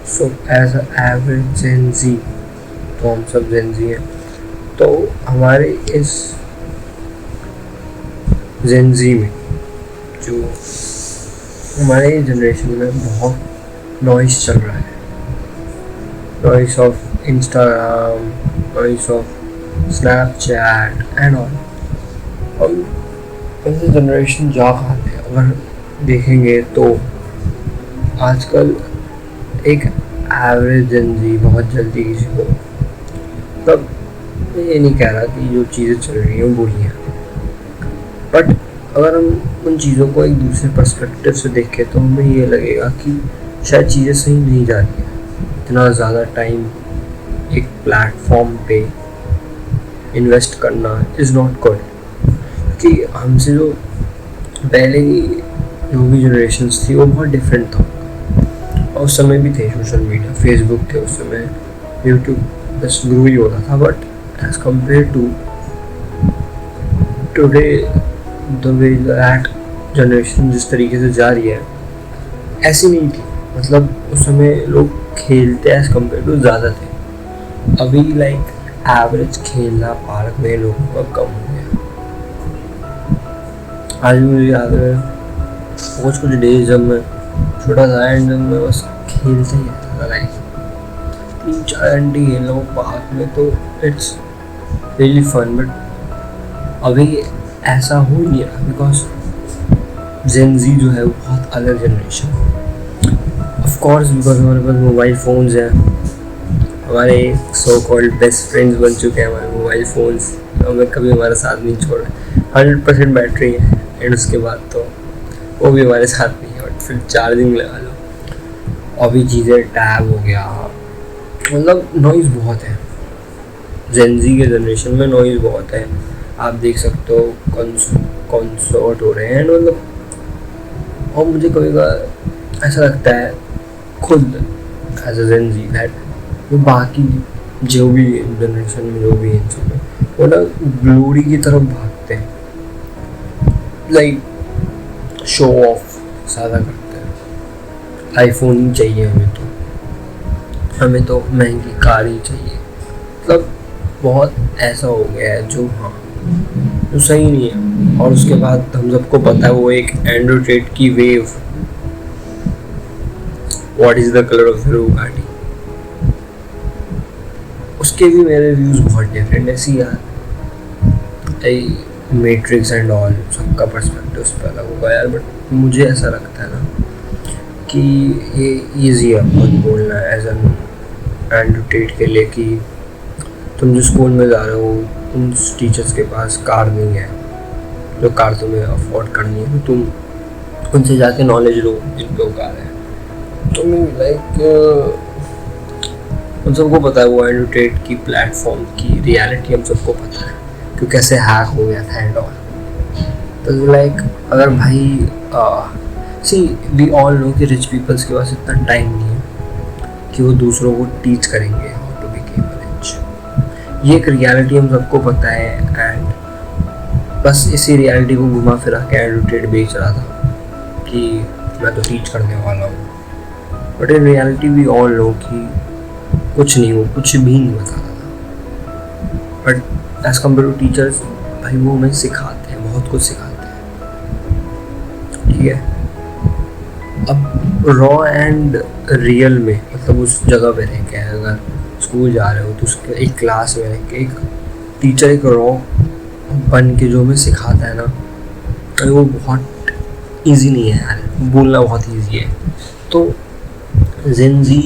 So as a average जेन जी, तो हम सब जेन जी हैं, तो हमारे इस जेन जी में जो हमारे जनरेशन में बहुत नॉइस चल रहा है, noise of Instagram, noise of Snapchat and all. हम ऐसे जनरेशन जा पाते हैं अगर देखेंगे तो आजकल एक एवरेज जिंदगी बहुत जल्दी किसी को, तब मैं ये नहीं कह रहा कि जो चीज़ें चल रही हैं वो बुरी हैं, बट अगर हम उन चीज़ों को एक दूसरे पर्सपेक्टिव से देखें तो हमें ये लगेगा कि शायद चीज़ें सही नहीं जा रही हैं। इतना ज़्यादा टाइम एक प्लेटफॉर्म पे इन्वेस्ट करना इज़ नॉट गुड, क्योंकि हमसे जो पहले की जो भी जनरेशन्स थी वो बहुत डिफरेंट था। और उस समय भी थे सोशल मीडिया, फेसबुक थे उस समय, यूट्यूब बस ग्रो ही होता था, but as compare to today the way that generation जिस तरीके से जा रही है ऐसी नहीं थी। मतलब उस समय लोग खेलते एज कम्पेयर टू ज़्यादा थे, अभी लाइक एवरेज खेलना पार्क में लोगों का कम हो गया। आज भी मुझे याद है कुछ डेज जब मैं छोटा था एंड जब मैं बस खेलते ही रहता था, लाइक 3-4 घंटे खेल रहा हूँ पार्क में, तो इट्स रियली फन। बट अभी ऐसा हो ही नहीं रहा, बिकॉज जेन जी जो है वो बहुत अलग जनरेशन है। ऑफ कोर्स बिकॉज हमारे पास मोबाइल फ़ोन्स हैं, हमारे सो कॉल्ड बेस्ट फ्रेंड्स बन चुके हैं हमारे मोबाइल फ़ोन्स, हमें कभी हमारा साथ नहीं छोड़ा। 100% बैटरी है एंड उसके बाद तो वो भी हमारे साथ नहीं है, और फिर चार्जिंग लगा लो, अभी चीज़ें टैब हो गया, मतलब नॉइज़ बहुत है। जेन जी के जनरेशन में नॉइज़ बहुत है, आप देख सकते हो कॉन्सर्ट हो रहे हैं, मतलब और मुझे कभी कभार ऐसा लगता है खुद as a gen ji that वो बाकी जो भी जनरेशन में जो भी हैं सब वो ना ग्लोरी की तरफ भागते हैं, लाइक शो ऑफ ज़्यादा करते हैं। आईफोन ही चाहिए हमें तो महंगी कार ही चाहिए, मतलब बहुत ऐसा हो गया है जो हाँ जो सही नहीं है। और उसके बाद हम सबको पता है वो एक एंड्रॉइड 8 की wave, what is the colour of your गाड़ी, उसके भी मेरे व्यूज़ बहुत डिफरेंट है। सी यार मैट्रिक्स एंड ऑल सबका पर्सपेक्टिव उस पर अलग होगा यार, बट मुझे ऐसा लगता है ना कि ये ईजी है बहुत बोलना एज एन एंड्रॉइड के लिए कि तुम जो स्कूल में जा रहे हो उन टीचर्स के पास कार नहीं है, जो कार तुम्हें अफोर्ड करनी है, तो तुम उनसे जाके नॉलेज लो जिनको कार है। तो मैं लाइक हम सबको पता है वो एंड्रॉइड की प्लेटफॉर्म की रियलिटी हम सबको पता है कि कैसे हैक हो गया था एंड ऑल। तो लाइक अगर भाई सी वी ऑल नो कि रिच पीपल्स के पास इतना टाइम नहीं है कि वो दूसरों को टीच करेंगे हाउ टू बिकम रिच। ये एक रियलिटी हम सबको पता है, एंड बस इसी रियलिटी को घुमा फिरा के एंड्रॉइड बेच रहा था कि मैं तो टीच करने वाला हूँ, but in reality we all know कि कुछ नहीं, वो कुछ भी नहीं बता रहा था। But as compare to teachers भाई वो हमें सिखाते हैं, बहुत कुछ सिखाते हैं, ठीक है। अब रॉ एंड रियल में मतलब उस जगह पे रह के अगर स्कूल जा रहे हो तो उसके एक क्लास में रह के एक टीचर एक रॉ बन के जो हमें सिखाता है ना, तो वो बहुत ईजी नहीं है यार, बोलना बहुत ईजी है। तो जेन जी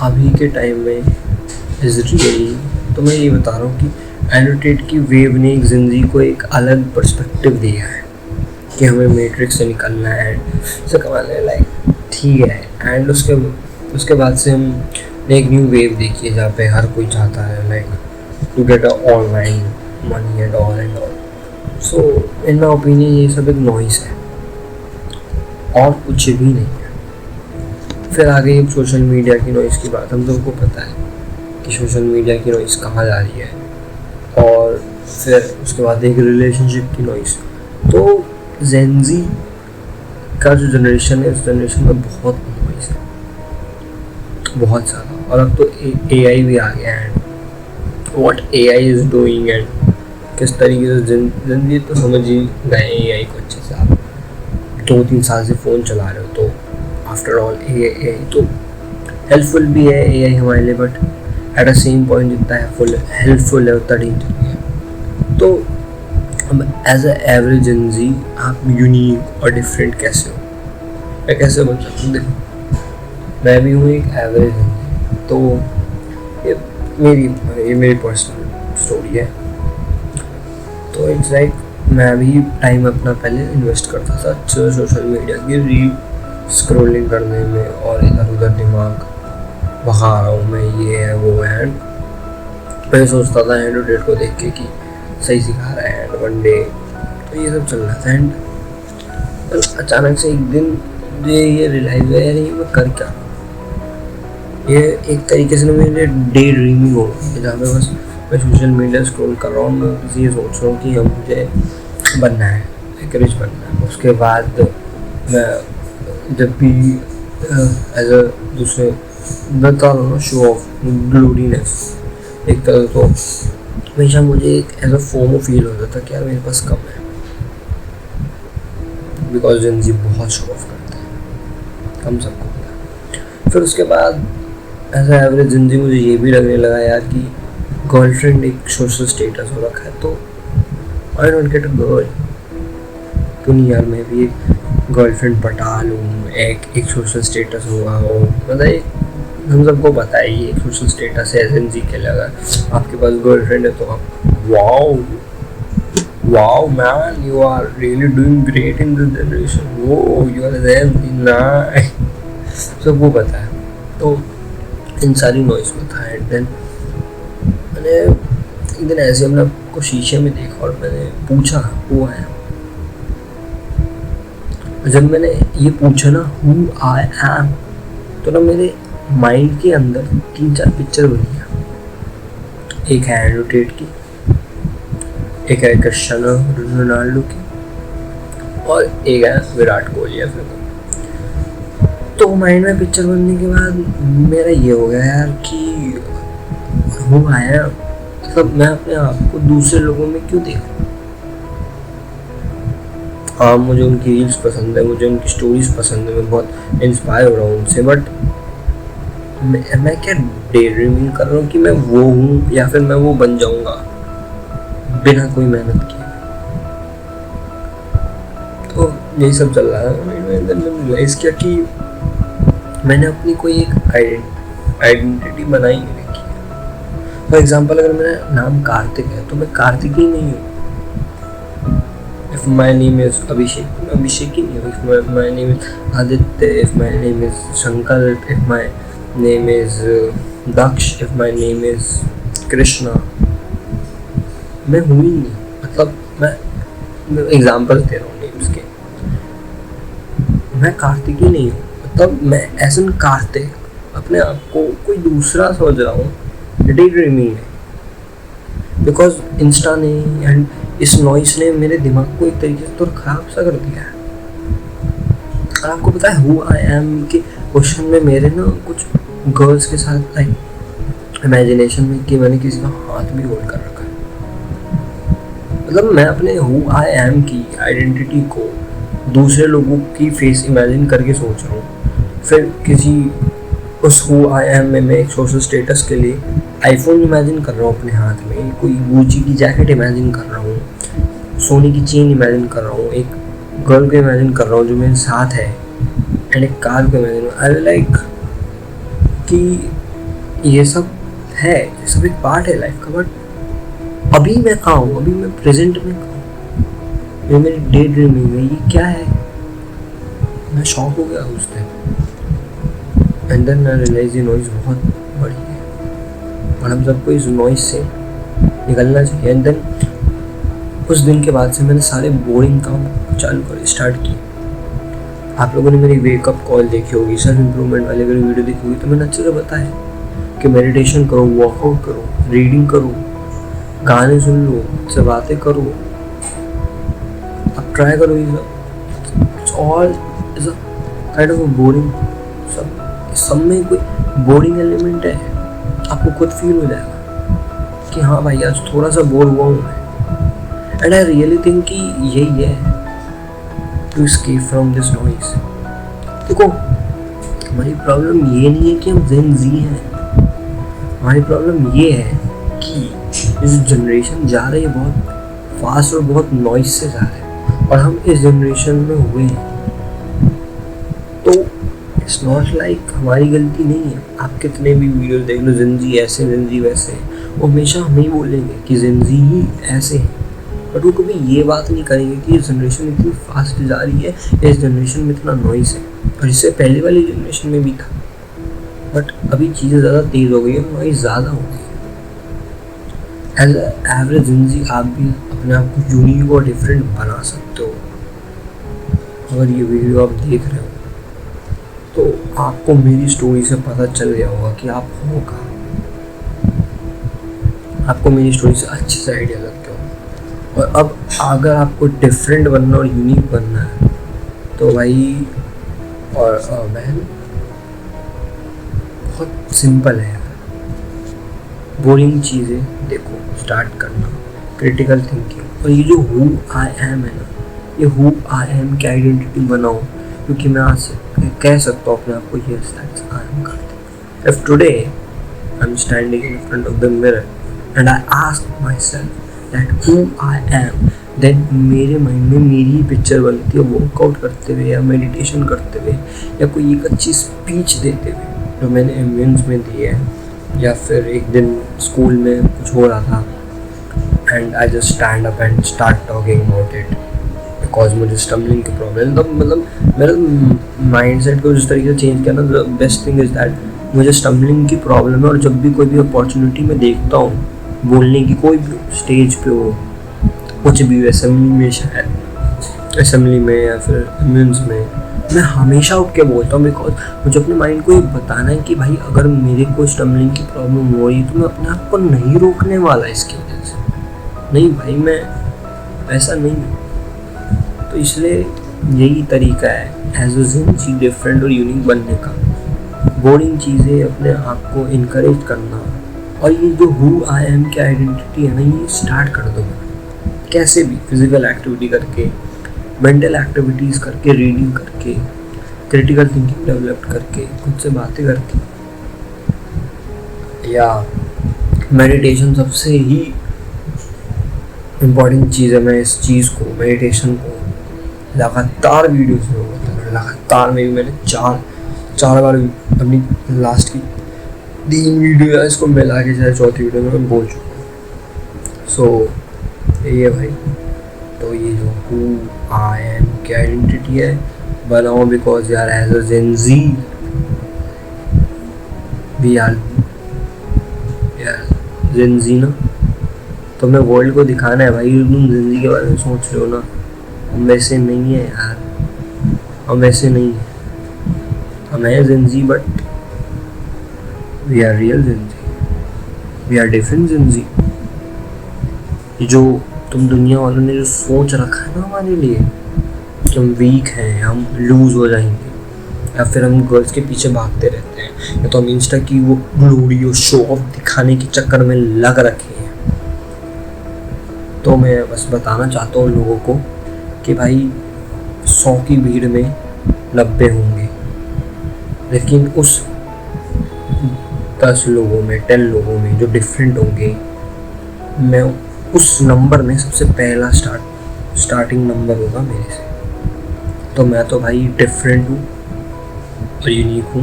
अभी के टाइम में इज रियली, तो मैं ये बता रहा हूँ कि एंड्रॉइड की वेव ने एक जिंदगी को एक अलग पर्सपेक्टिव दिया है कि हमें मैट्रिक्स से निकलना है, से कमाना है, लाइक ठीक है। एंड उसके बाद से हमने एक न्यू वेव देखी है जहाँ पे हर कोई चाहता है like to get a online money and all. So in my opinion ये सब एक नॉइस है और कुछ भी नहीं है। फिर आगे सोशल मीडिया की नॉइस की बात, हम सबको पता है कि सोशल मीडिया की नॉइस कहाँ जा रही है, और फिर उसके बाद एक रिलेशनशिप की नॉइस। तो जेन जी का जो जनरेशन है उस जनरेशन में बहुत नॉइस है, बहुत ज़्यादा। और अब तो AI भी आ गया है, what AI is doing and किस तरीके से जिंदगी तो समझ ही गए AI को अच्छे से। आप 2-3 साल से फ़ोन चला रहे हो तो आफ्टर ऑल AI तो हेल्पफुल भी है AI हमारे लिए, but at the same point जितना हेल्पफुल है उतना डेंजर भी है। तो अब एज अ एवरेज जिंदगी आप यूनिक और डिफरेंट कैसे हो, मैं कैसे बन सकता हूँ? देखो मैं भी हूँ एक एवरेज जिंदगी, तो ये मेरी पर्सनल स्टोरी है। तो इट्स लाइक मैं भी टाइम अपना पहले इन्वेस्ट करता था सोशल मीडिया की रील स्क्रॉलिंग करने में, और इधर उधर दिमाग भगा रहा हूँ मैं, ये है वो है। मैं सोचता था हैंड डेट को देख के कि सही सिखा रहा है एंड वन डे, तो ये सब चल रहा था। एंड अचानक से एक दिन मुझे ये रियलाइज हुआ यार ये मैं कर क्या रहा हूँ। ये एक तरीके से मेरे डे ड्रीमिंग हो गई, जहाँ पे बस मैं सोशल मीडिया स्क्रॉल कर रहा हूँ, मैं बस ये सोच रहा हूँ कि हम मुझे बनना है, एक रिच बनना है। उसके बाद मैं जब भी एज अ दूसरे बता रहा हूँ शो ऑफ ग्लोरीनेस एक तरह, तो हमेशा मुझे एक एज अ फोमो फील होता था कि यार मेरे पास कम है, बिकॉज जिंदगी बहुत शो ऑफ करता है, हम सबको पता है। फिर उसके बाद एज अ एवरेज जिंदगी मुझे ये भी लगने लगा यार कि गर्लफ्रेंड एक सोशल स्टेटस हो रखा है, तो I don't get a girl, क्यों नहीं यार मैं भी एक गर्लफ्रेंड पटा लूँ, एक सोशल स्टेटस होगा वो, मतलब एक हम सबको पता है ये एक सोशल स्टेटस है एजेंसी के लिए। अगर आपके पास गर्लफ्रेंड है तो आप wow man, you are really doing great in this generation, वो यू आर नाइस, सबको पता है। तो इन सारी नॉइस में था। एंड देन मैंने एक दिन ऐसे अपने को शीशे में देखा और मैंने पूछा हु आई एम। जब मैंने ये पूछा ना हु आई एम, तो ना मेरे माइंड के अंदर 3-4 पिक्चर बनी है। एक है एंड्रू टेट की, एक है क्रिस्टियानो रोनाल्डो की, और एक है विराट कोहली या फिर। तो माइंड में पिक्चर बनने के बाद मेरा ये हो गया यार कि हु आई एम, मतलब मैं अपने आप को दूसरे लोगों में क्यों देखूं। हाँ मुझे उनकी रील्स पसंद है, मुझे उनकी स्टोरीज पसंद है, मैं बहुत इंस्पायर हो रहा हूँ उनसे, बट मैं क्या डे ड्रीमिंग कर रहा हूँ कि मैं वो हूँ या फिर मैं वो बन जाऊँगा बिना कोई मेहनत किए। तो यही सब चल रहा है। मैंने रियलाइज़ किया कि मैंने अपनी कोई एक आइडेंटिटी बनाई नहीं रखी है। फॉर एग्जाम्पल अगर मेरा नाम कार्तिक है तो मैं कार्तिक ही नहीं हूँ। If my name is Abhishek, मैं अभिषेक ही नहीं हूँ। If my name is Aditya, if my name is Shankar, if my name is Daksha, if my name is Krishna, मैं हूँ ही नहीं। मतलब मैं एग्जाम्पल दे रहा हूँ नेम्स के, मैं कार्तिक ही नहीं हूँ। मतलब मैं एज एन कार्तिक अपने आप को कोई दूसरा समझ रहा हूँ, डे ड्रीमिंग है। बिकॉज इंस्टा ने एंड इस नॉइस ने मेरे दिमाग को एक तरीके से तो खराब सा कर दिया है। और आपको पता है हु आई एम के क्वेश्चन में मेरे ना कुछ गर्ल्स के साथ लाइक इमेजिनेशन में कि मैंने किसी का हाथ भी होल्ड कर रखा है। मतलब मैं अपने हु आई एम की आइडेंटिटी को दूसरे लोगों की फेस इमेजिन करके सोच रहा हूँ। फिर किसी उस हु आई एम में मैं एक सोशल स्टेटस के लिए आईफोन इमेजिन कर रहा हूँ अपने हाथ में, कोई गुची की जैकेट इमेजिन कर रहा हूँ, सोने की चेन इमेजिन कर रहा हूँ, एक गर्ल को इमेजिन कर रहा हूँ जो मेरे साथ है, एंड एक कार को इमेजिन। आई लाइक कि ये सब है, ये सब एक पार्ट है लाइफ का, बट अभी मैं कहाँ हूँ, अभी मैं प्रेजेंट में कहाँ हूँ, ये मेरी डे ड्रीमिंग है, ये क्या है। मैं शॉक हो गया उस दिन। एंड देन आई रियलाइज ये नॉइज़ बहुत बड़ी है और हम सबको इस नॉइज़ से निकलना चाहिए। एंड देन उस दिन के बाद से मैंने सारे बोरिंग काम चालू कर स्टार्ट किए। आप लोगों ने मेरी वेकअप कॉल देखी होगी, सेल्फ इम्प्रूवमेंट वाली अगर वीडियो देखी होगी तो मैंने अच्छे से बताया कि मेडिटेशन करो, वर्कआउट करो, रीडिंग करो, गाने सुन लो, से बातें करो, आप ट्राई करो। ये सब it's all is a kind of boring, सब सब में कोई बोरिंग एलिमेंट है, आपको खुद फील हो जाएगा कि हाँ भाई आज थोड़ा सा बोर हुआ हूँ मैं। एंड आई रियली थिंक कि यही है to escape from this noise. देखो हमारी प्रॉब्लम ये नहीं है कि हम जेन जी हैं, हमारी प्रॉब्लम ये है कि इस जनरेशन जा रही है बहुत फास्ट और बहुत नॉइज से जा रहे हैं, और हम इस जनरेशन में हुए हैं। तो इट्स नॉट लाइक हमारी गलती नहीं है। आप कितने भी वीडियो देख लो, जिंदगी ऐसे जिंदगी वैसे, वो हमेशा हम ही बोलेंगे कि जिंदगी ही ऐसे है, बट वो कभी ये बात नहीं करेंगे कि इस जनरेशन इतनी फास्ट जा रही है, इस जनरेशन में इतना नॉइस है, और इससे पहले वाली जनरेशन में भी था, बट अभी चीज़ें ज़्यादा तेज़ हो गई है, नॉइस ज़्यादा हो गई है। एज एवरेज जिंदगी आप भी अपने आप को यूनिक और डिफरेंट बना सकते हो। अगर ये वीडियो आप देख रहे हो तो आपको मेरी स्टोरी से पता चल गया होगा कि आप हो कहाँ, आपको मेरी स्टोरी से अच्छे से आइडिया लग गया होगा। और अब अगर आपको डिफरेंट बनना और यूनिक बनना है तो भाई और बहन बहुत सिंपल है यार। बोरिंग चीज़ें देखो, स्टार्ट करना, क्रिटिकल थिंकिंग, और ये जो हु आई एम है ना, ये हु आई एम की आइडेंटिटी बनाओ, क्योंकि मैं आज कह सकता हूँ अपने आप को यस दैट्स आई एम करते। If today I am standing in front of the mirror and I ask myself that who I am, then मेरे माइंड में मेरी ही पिक्चर बनती है वर्कआउट करते हुए या मेडिटेशन करते हुए या कोई एक अच्छी स्पीच देते हुए जो मैंने एम्बियंस में दी है, या फिर एक दिन स्कूल में कुछ हो रहा था and I just stand up and start talking about it because मुझे स्टम्बलिंग की प्रॉब्लम। तब मतलब मेरा माइंड सेट को जिस तरीके से चेंज किया ना, the best thing is that मुझे स्टम्बलिंग की प्रॉब्लम है, और जब भी कोई भी अपॉर्चुनिटी मैं देखता हूँ बोलने की, कोई भी स्टेज पे हो, कुछ भी असेंबली में, शायद असेंबली में या फिर इम्यून्स में, मैं हमेशा उठ के बोलता हूँ, बिकॉज मुझे अपने माइंड को ये बताना है कि भाई अगर मेरे को स्टम्बलिंग की प्रॉब्लम हो रही है तो मैं अपने आप को नहीं रोकने वाला इसकी वजह से। नहीं भाई, मैं ऐसा नहीं हूँ। तो इसलिए यही तरीका है एज अ जिंदगी डिफरेंट और यूनिक बनने का, बोरिंग चीज़ें अपने आप को इनकरेज करना, और ये जो हु आई एम की आइडेंटिटी है ना, ये स्टार्ट कर दो कैसे भी, फिजिकल एक्टिविटी करके, मेंटल एक्टिविटीज़ करके, रीडिंग करके, क्रिटिकल थिंकिंग डेवलप करके, खुद से बातें करके, या मेडिटेशन सबसे ही इम्पॉर्टेंट चीज़ है। मैं इस चीज़ को, मेडिटेशन को लगातार वीडियोस में होता है, लगातार में भी मैंने चार बार अपनी लास्ट की 3 वीडियो है इसको मिला के चाहे 4थी वीडियो में मैं बोल चुका हूँ। सो ये भाई, तो ये जो हु आई एम की आइडेंटिटी है बनाओ, बिकॉज यार as a Gen Z we are यार जेन ज़ी ना, तो मैं वर्ल्ड को दिखाना है भाई, तुम जिंदगी के बारे में सोच रहे हो ना, हम वैसे नहीं है यार, हम वैसे नहीं है, हम है Gen Z but we are real Gen Z, we are different Gen Z. जो तुम दुनिया वालों ने जो सोच रखा है ना हमारे लिए कि हम वीक हैं, हम लूज़ हो जाएंगे, या फिर हम गर्ल्स के पीछे भागते रहते हैं, या तो हम इंस्टा की वो ग्लोरी और शो ऑफ दिखाने के चक्कर में लग रखे हैं, तो मैं बस बताना चाहता हूँ लोगों को कि भाई 100 की भीड़ में 90 होंगे, लेकिन उस 10 लोगों में, 10 लोगों में जो डिफरेंट होंगे, मैं उस नंबर में सबसे पहला स्टार्टिंग नंबर होगा मेरे से। तो मैं तो भाई डिफरेंट हूँ और यूनिक हूँ।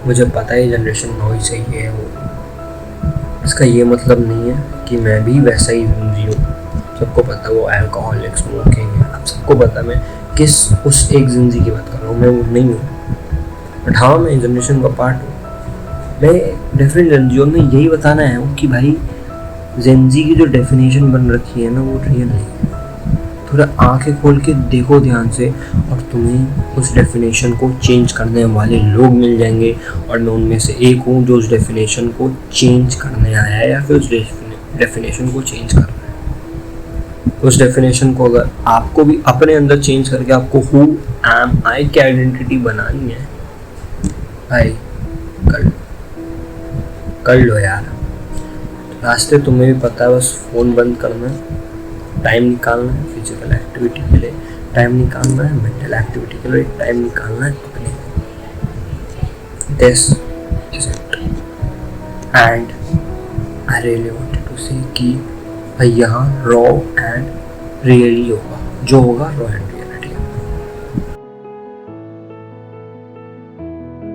मुझे पता है जनरेशन नॉइस है, ये है वो। इसका ये मतलब नहीं है कि मैं भी वैसा ही जिंदगी हूँ। सबको पता है वो अल्कोहलिक, स्मोकिंग है, आप सबको पता है मैं किस उस एक जिंदगी की बात कर रहा हूँ, मैं वो नहीं हूँ। बट हाँ, मैं जनरेशन का पार्ट हूँ, मैं डिफरेंट जिंदगी, और मैं यही बताना है कि भाई जिंदगी की जो डेफिनेशन बन रखी है ना, वो रियल नहीं है। थोड़ा आंखें खोल के देखो ध्यान से, और तुम्हें उस डेफिनेशन को चेंज करने वाले लोग मिल जाएंगे, और मैं उनमें से एक हूँ जो उस डेफिनेशन को चेंज करने आया है, या फिर उस डेफिनेशन को चेंज कर रहा है। उस डेफिनेशन को अगर आपको भी अपने अंदर चेंज करके आपको हु एम आई की आइडेंटिटी बनानी है, भाई कर लो, कर लो यार। रास्ते तुम्हें भी पता है, बस फ़ोन बंद करना है, टाइम निकालना है फिजिकल एक्टिविटी के लिए, टाइम निकालना है मेंटल एक्टिविटी के लिए, टाइम निकालना है अपने। This is it. And I really wanted to say कि भाई यहाँ रॉ एंड रियली होगा, जो होगा रॉ एंड